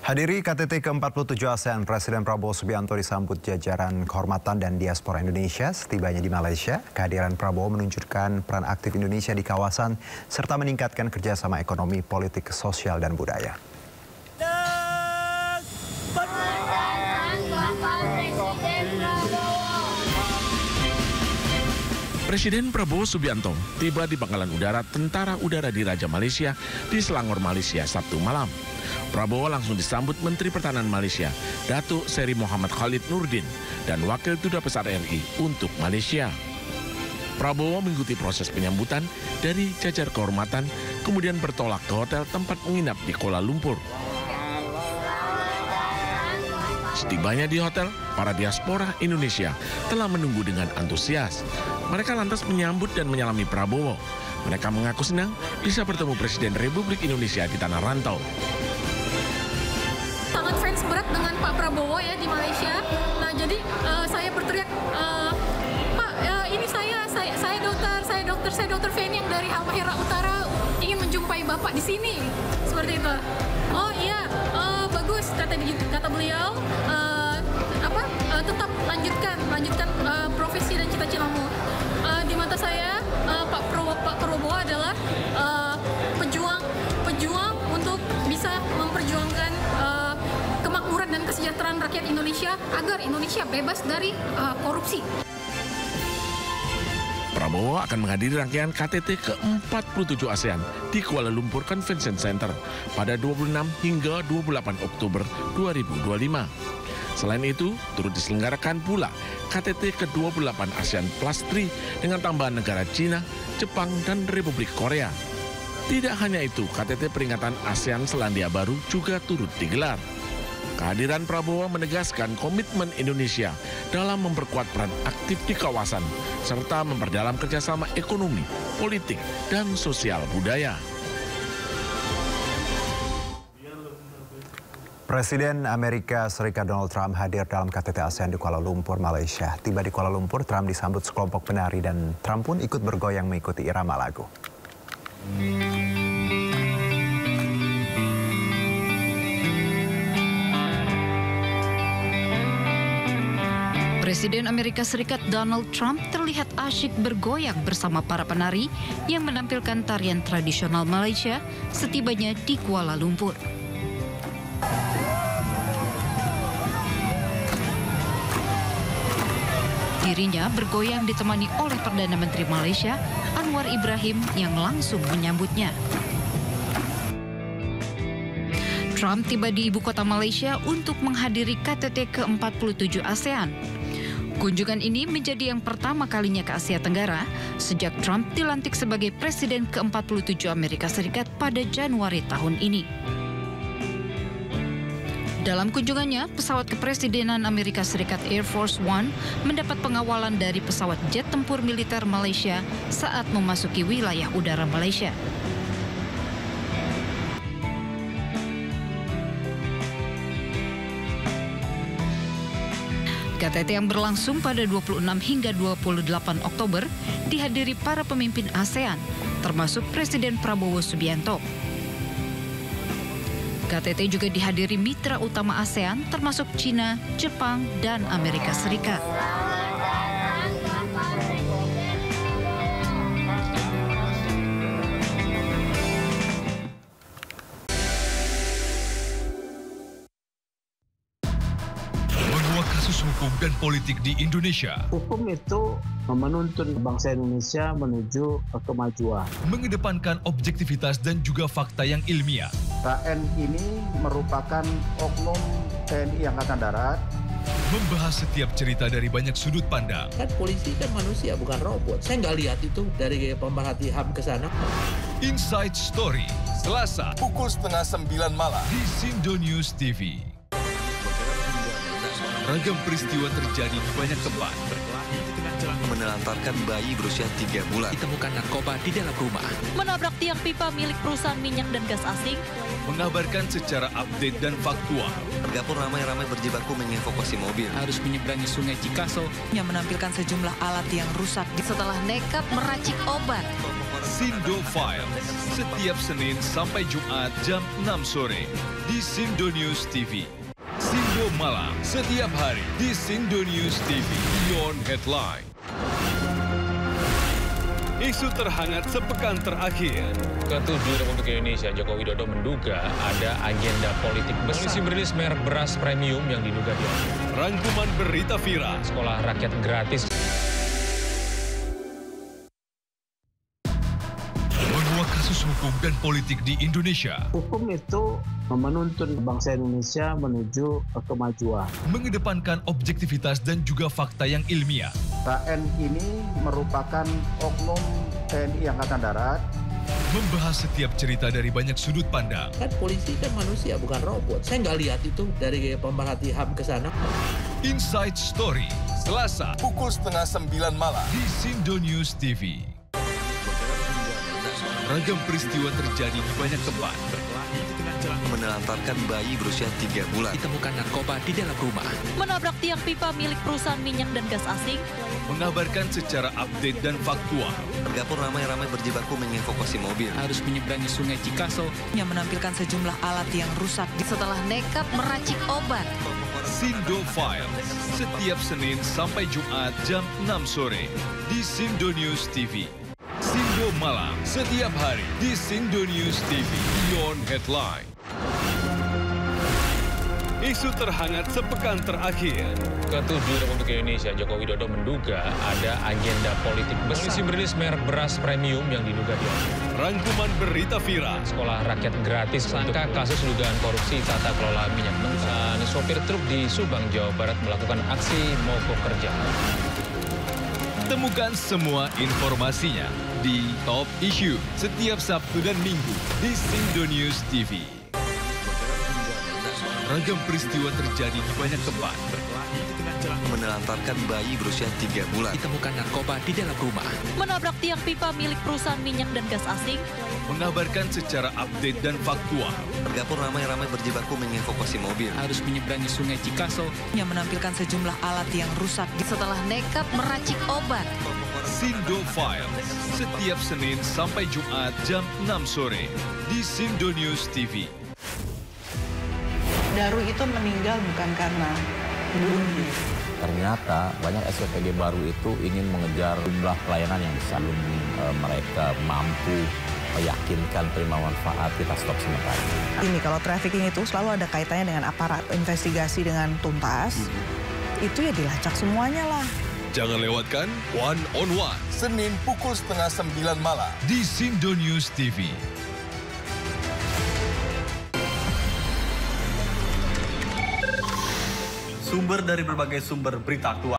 Hadiri KTT ke-47 ASEAN, Presiden Prabowo Subianto disambut jajaran kehormatan dan diaspora Indonesia. Setibanya di Malaysia, kehadiran Prabowo menunjukkan peran aktif Indonesia di kawasan serta meningkatkan kerjasama ekonomi, politik, sosial, dan budaya. Presiden Prabowo Subianto tiba di Pangkalan Udara Tentara Udara Diraja Malaysia di Selangor, Malaysia, Sabtu malam. Prabowo langsung disambut Menteri Pertahanan Malaysia, Datuk Seri Muhammad Khalid Nurdin, dan Wakil Duta Besar RI untuk Malaysia. Prabowo mengikuti proses penyambutan dari jajar kehormatan, kemudian bertolak ke hotel tempat menginap di Kuala Lumpur. Setibanya di hotel, para diaspora Indonesia telah menunggu dengan antusias. Mereka lantas menyambut dan menyalami Prabowo. Mereka mengaku senang bisa bertemu Presiden Republik Indonesia di tanah rantau. Sangat fans berat dengan Pak Prabowo ya di Malaysia. Nah jadi saya berteriak, Pak, ini saya dokter Feni yang dari Halmahera Utara ingin menjumpai Bapak di sini. Seperti itu. Oh iya, bagus kata beliau. Tetap lanjutkan profesi dan cita-citamu. Di mata saya, Pak Prabowo adalah pejuang untuk bisa memperjuangkan kemakmuran dan kesejahteraan rakyat Indonesia agar Indonesia bebas dari korupsi. Prabowo akan menghadiri rangkaian KTT ke-47 ASEAN di Kuala Lumpur Convention Center pada 26 hingga 28 Oktober 2025. Selain itu, turut diselenggarakan pula KTT ke-28 ASEAN Plus 3 dengan tambahan negara Cina, Jepang, dan Republik Korea. Tidak hanya itu, KTT peringatan ASEAN Selandia Baru juga turut digelar. Kehadiran Prabowo menegaskan komitmen Indonesia dalam memperkuat peran aktif di kawasan, serta memperdalam kerjasama ekonomi, politik, dan sosial budaya. Presiden Amerika Serikat Donald Trump hadir dalam KTT ASEAN di Kuala Lumpur, Malaysia. Tiba di Kuala Lumpur, Trump disambut sekelompok penari dan Trump pun ikut bergoyang mengikuti irama lagu. Presiden Amerika Serikat Donald Trump terlihat asyik bergoyang bersama para penari yang menampilkan tarian tradisional Malaysia setibanya di Kuala Lumpur. Dirinya bergoyang ditemani oleh Perdana Menteri Malaysia, Anwar Ibrahim, yang langsung menyambutnya. Trump tiba di ibu kota Malaysia untuk menghadiri KTT ke-47 ASEAN. Kunjungan ini menjadi yang pertama kalinya ke Asia Tenggara sejak Trump dilantik sebagai Presiden ke-47 Amerika Serikat pada Januari tahun ini. Dalam kunjungannya, pesawat kepresidenan Amerika Serikat Air Force One mendapat pengawalan dari pesawat jet tempur militer Malaysia saat memasuki wilayah udara Malaysia. KTT yang berlangsung pada 26 hingga 28 Oktober dihadiri para pemimpin ASEAN, termasuk Presiden Prabowo Subianto. KTT juga dihadiri mitra utama ASEAN termasuk Cina, Jepang, dan Amerika Serikat. Menguak kasus hukum dan politik di Indonesia. Hukum itu menuntun bangsa Indonesia menuju kemajuan. Mengedepankan objektivitas dan juga fakta yang ilmiah. KN ini merupakan oknum TNI Angkatan Darat. Membahas setiap cerita dari banyak sudut pandang. Kan polisi kan manusia, bukan robot. Saya nggak lihat itu dari pemerhati HAM ke sana. Inside Story, Selasa, pukul 8:30 malam di Sindo News TV. Ragam peristiwa terjadi di banyak tempat. Menelantarkan bayi berusia 3 bulan. Ditemukan narkoba di dalam rumah. Menabrak tiang pipa milik perusahaan minyak dan gas asing. Mengabarkan secara update dan faktual. Warga pun ramai-ramai berjibaku mengevakuasi mobil. Harus menyeberangi sungai Cikaso. Yang menampilkan sejumlah alat yang rusak. Setelah nekat meracik obat. Sindo Files, setiap Senin sampai Jumat jam 6 sore di Sindo News TV. Sindo Malam, setiap hari di Sindo News TV. Beyond Headline. Isu terhangat sepekan terakhir. Ketujuh Republik Indonesia, Joko Widodo menduga ada agenda politik besar. Polisi merilis merek beras premium yang diduga diambil. Rangkuman berita viral. Sekolah rakyat gratis. Menguak kasus hukum dan politik di Indonesia. Hukum itu menuntun bangsa Indonesia menuju kemajuan. Mengedepankan objektivitas dan juga fakta yang ilmiah. KN ini merupakan oknum TNI Angkatan Darat. Membahas setiap cerita dari banyak sudut pandang. Kan polisi kan manusia, bukan robot. Saya nggak lihat itu dari pemerhati HAM ke sana. Inside Story, Selasa, pukul 8:30 malam di Sindo News TV. Ragam peristiwa terjadi di banyak tempat. Menelantarkan bayi berusia 3 bulan. Ditemukan narkoba di dalam rumah. Menabrak tiang pipa milik perusahaan minyak dan gas asing. Mengabarkan secara update dan faktual. Warga pun ramai-ramai berjibaku mengevakuasi mobil. Harus menyeberangi sungai Cikaso. Yang menampilkan sejumlah alat yang rusak setelah nekat meracik obat. Sindo Files, setiap Senin sampai Jumat jam 6 sore di Sindo News TV. Sindo Malam, setiap hari di Sindo News TV. Beyond Headline. Isu terhangat sepekan terakhir. Ketujuh Republik Indonesia, Joko Widodo menduga ada agenda politik besar. Polisi merilis merek beras premium yang diduga diambil. Rangkuman berita viral. Sekolah rakyat gratis untuk kasus dugaan korupsi tata kelola minyak mentah. Sopir truk di Subang, Jawa Barat melakukan aksi mogok kerja. Temukan semua informasinya di Top Issue setiap Sabtu dan Minggu di Sindo News TV. Ragam peristiwa terjadi di banyak tempat. Menelantarkan bayi berusia 3 bulan. Ditemukan narkoba di dalam rumah. Menabrak tiang pipa milik perusahaan minyak dan gas asing. Mengabarkan secara update dan faktual. Warga pun ramai-ramai berjibaku mengevakuasi mobil. Harus menyeberangi sungai Cikaso. Yang menampilkan sejumlah alat yang rusak setelah nekat meracik obat. Sindo Files, setiap Senin sampai Jumat jam 6 sore di Sindo News TV. Daru itu meninggal bukan karena bunuh diri. Ternyata banyak SPPG baru itu ingin mengejar jumlah pelayanan yang besar. Mereka mampu meyakinkan terima manfaat, kita stop sementara. Ini kalau trafficking itu selalu ada kaitannya dengan aparat investigasi dengan tuntas. Itu ya dilacak semuanya lah. Jangan lewatkan One on One, Senin pukul 8:30 malam di Sindo News TV. Sumber dari berbagai sumber berita aktual.